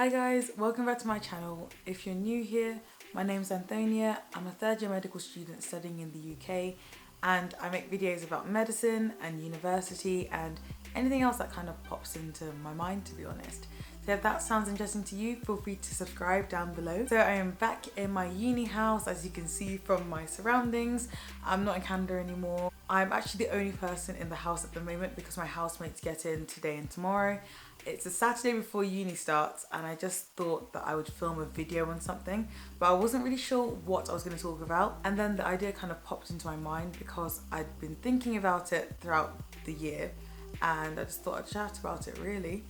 Hi guys, welcome back to my channel. If you're new here, my name's Antonia. I'm a third year medical student studying in the UK, and I make videos about medicine and university and anything else that kind of pops into my mind, to be honest. So if that sounds interesting to you, feel free to subscribe down below. So I am back in my uni house, as you can see from my surroundings. I'm not in Canada anymore. I'm actually the only person in the house at the moment because my housemates get in today and tomorrow. It's a Saturday before uni starts, and I just thought that I would film a video on something, but I wasn't really sure what I was going to talk about. And then the idea kind of popped into my mind because I'd been thinking about it throughout the year, and I just thought I'd chat about it really.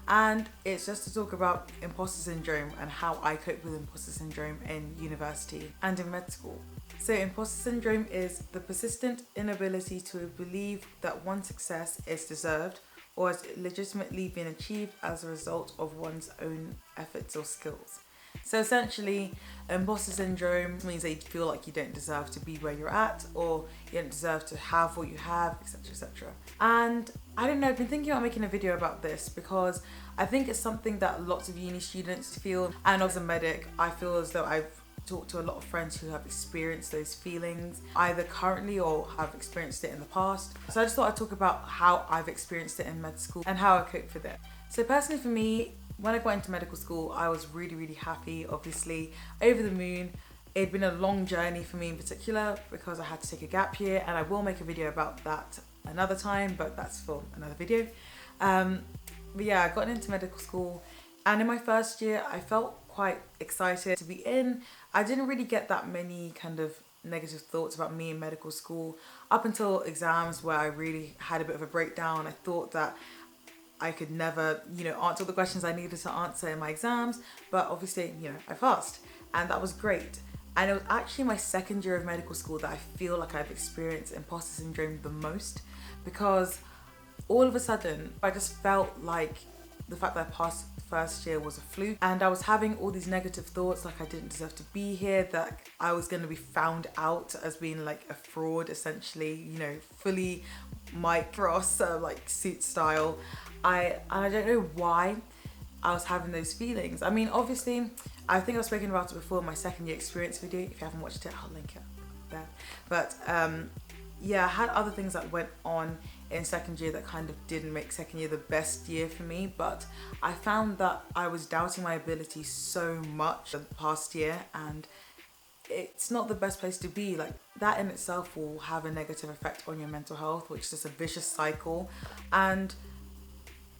And it's just to talk about imposter syndrome and how I cope with imposter syndrome in university and in med school. So imposter syndrome is the persistent inability to believe that one's success is deserved or has legitimately been achieved as a result of one's own efforts or skills. So essentially, imposter syndrome means that you feel like you don't deserve to be where you're at, or you don't deserve to have what you have, etc, etc. And I don't know, I've been thinking about making a video about this because I think it's something that lots of uni students feel, and as a medic, I feel as though I've talked to a lot of friends who have experienced those feelings either currently or have experienced it in the past. So I just thought I'd talk about how I've experienced it in med school and how I cope with it. So personally for me, when I got into medical school, I was really happy, obviously, over the moon. It'd been a long journey for me in particular because I had to take a gap year, and I will make a video about that another time, but that's for another video. But yeah, I got into medical school, and in my first year, I felt quite excited to be in. I didn't really get that many kind of negative thoughts about me in medical school up until exams, where I really had a bit of a breakdown. I thought that I could never, answer the questions I needed to answer in my exams, but obviously, I passed, and that was great. And it was actually my second year of medical school that I feel like I've experienced imposter syndrome the most, because all of a sudden, I just felt like the fact that I passed the first year was a fluke, and I was having all these negative thoughts like I didn't deserve to be here, that I was going to be found out as being like a fraud, essentially, fully Mike Ross, like suit style. I don't know why I was having those feelings. I mean, obviously, I think I've spoken about it before in my second year experience video. If you haven't watched it, I'll link it there. But yeah, I had other things that went on in second year that kind of didn't make second year the best year for me, but I found that I was doubting my ability so much the past year, and it's not the best place to be. Like, that in itself will have a negative effect on your mental health, which is just a vicious cycle. And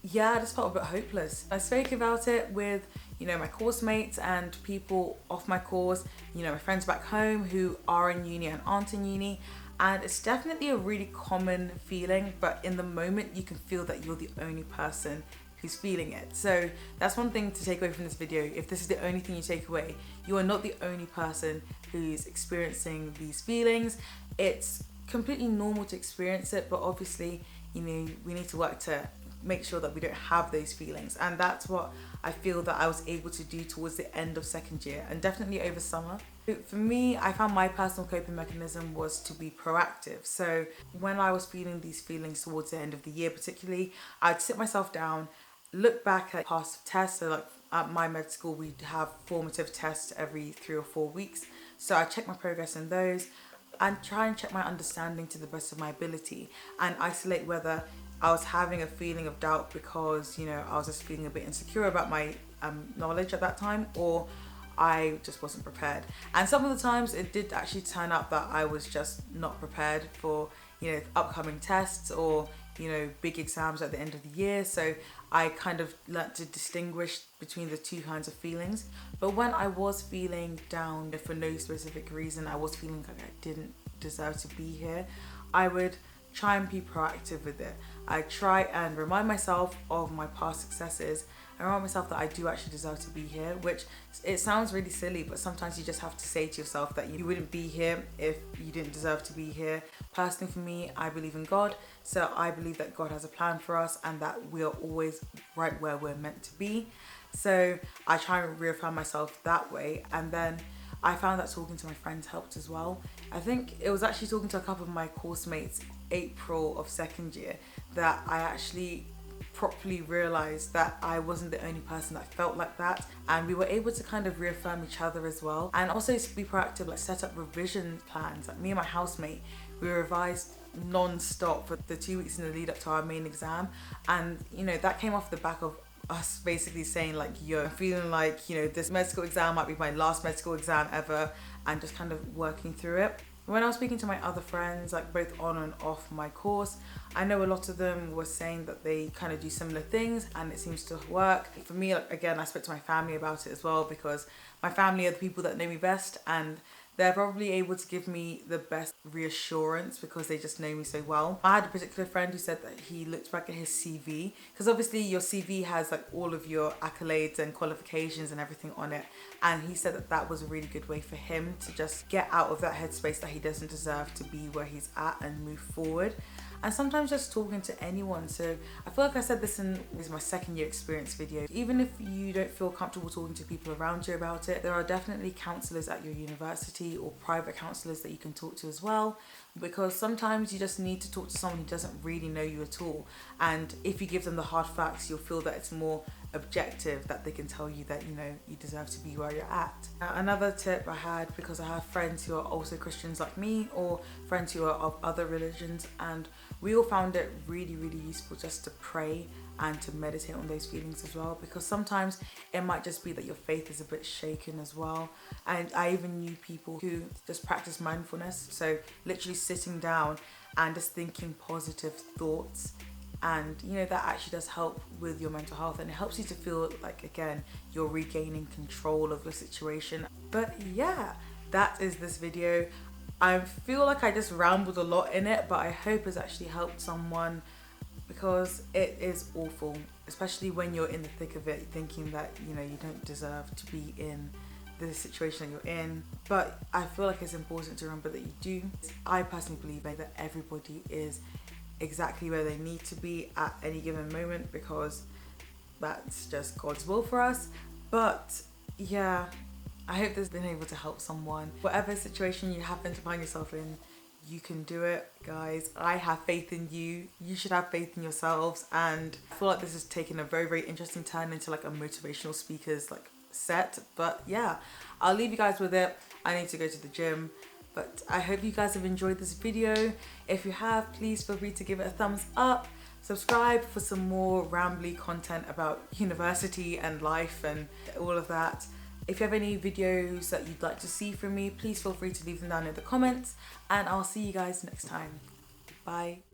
yeah, I just felt a bit hopeless. I spoke about it with, my course mates and people off my course, my friends back home who are in uni and aren't in uni. And it's definitely a really common feeling, but in the moment you can feel that you're the only person who's feeling it. So that's one thing to take away from this video. If this is the only thing you take away, you are not the only person who's experiencing these feelings. It's completely normal to experience it, but obviously, we need to work to make sure that we don't have those feelings. And that's what I feel that I was able to do towards the end of second year, and definitely over summer. For me, I found my personal coping mechanism was to be proactive. So when I was feeling these feelings towards the end of the year particularly, I'd sit myself down, look back at past tests. So like at my med school, we'd have formative tests every 3 or 4 weeks. So I check my progress in those and try and check my understanding to the best of my ability, and isolate whether I was having a feeling of doubt because, I was just feeling a bit insecure about my knowledge at that time, or I just wasn't prepared. And some of the times it did actually turn out that I was just not prepared for, upcoming tests or, big exams at the end of the year. So I kind of learnt to distinguish between the two kinds of feelings. But when I was feeling down for no specific reason, I was feeling like I didn't deserve to be here, I would try and be proactive with it. I try and remind myself of my past successes and remind myself that I do actually deserve to be here, which it sounds really silly, but sometimes you just have to say to yourself that you wouldn't be here if you didn't deserve to be here. Personally for me, I believe in God, so I believe that God has a plan for us and that we are always right where we're meant to be. So I try and reaffirm myself that way, and then I found that talking to my friends helped as well. I think it was actually talking to a couple of my course mates April of second year that I actually properly realized that I wasn't the only person that felt like that, and we were able to kind of reaffirm each other as well, and also be proactive, like set up revision plans. Like me and my housemate, we revised non-stop for the 2 weeks in the lead up to our main exam, and you know, that came off the back of us basically saying like, yo, I'm feeling like, you know, this medical exam might be my last medical exam ever, and just kind of working through it. When I was speaking to my other friends, like both on and off my course, I know a lot of them were saying that they kind of do similar things and it seems to work. For me, like, again, I spoke to my family about it as well, because my family are the people that know me best, and they're probably able to give me the best reassurance because they just know me so well. I had a particular friend who said that he looked back at his CV, because obviously your CV has like all of your accolades and qualifications and everything on it, and he said that that was a really good way for him to just get out of that headspace that he doesn't deserve to be where he's at and move forward. And sometimes just talking to anyone. So I feel like I said this in my second year experience video. Even if you don't feel comfortable talking to people around you about it, there are definitely counsellors at your university or private counsellors that you can talk to as well, because sometimes you just need to talk to someone who doesn't really know you at all. And if you give them the hard facts, you'll feel that it's more objective, that they can tell you that, you know, you deserve to be where you're at. Another tip I had, because I have friends who are also Christians like me, or friends who are of other religions, and we all found it really, really useful just to pray and to meditate on those feelings as well, because sometimes it might just be that your faith is a bit shaken as well. And I even knew people who just practice mindfulness, so literally sitting down and just thinking positive thoughts, and you know, that actually does help with your mental health, and it helps you to feel like, again, you're regaining control of your situation. But yeah, that is this video. I feel like I just rambled a lot in it, but I hope it's actually helped someone, because it is awful, especially when you're in the thick of it, thinking that, you know, you don't deserve to be in the situation that you're in. But I feel like it's important to remember that you do. I personally believe that everybody is exactly where they need to be at any given moment, because that's just God's will for us. But yeah, I hope this has been able to help someone. Whatever situation you happen to find yourself in, you can do it, guys. I have faith in you. You should have faith in yourselves. And I feel like this has taken a very, very interesting turn into like a motivational speaker's like set. But yeah, I'll leave you guys with it. I need to go to the gym. But I hope you guys have enjoyed this video. If you have, please feel free to give it a thumbs up. Subscribe for some more rambly content about university and life and all of that. If you have any videos that you'd like to see from me, please feel free to leave them down in the comments, and I'll see you guys next time. Bye.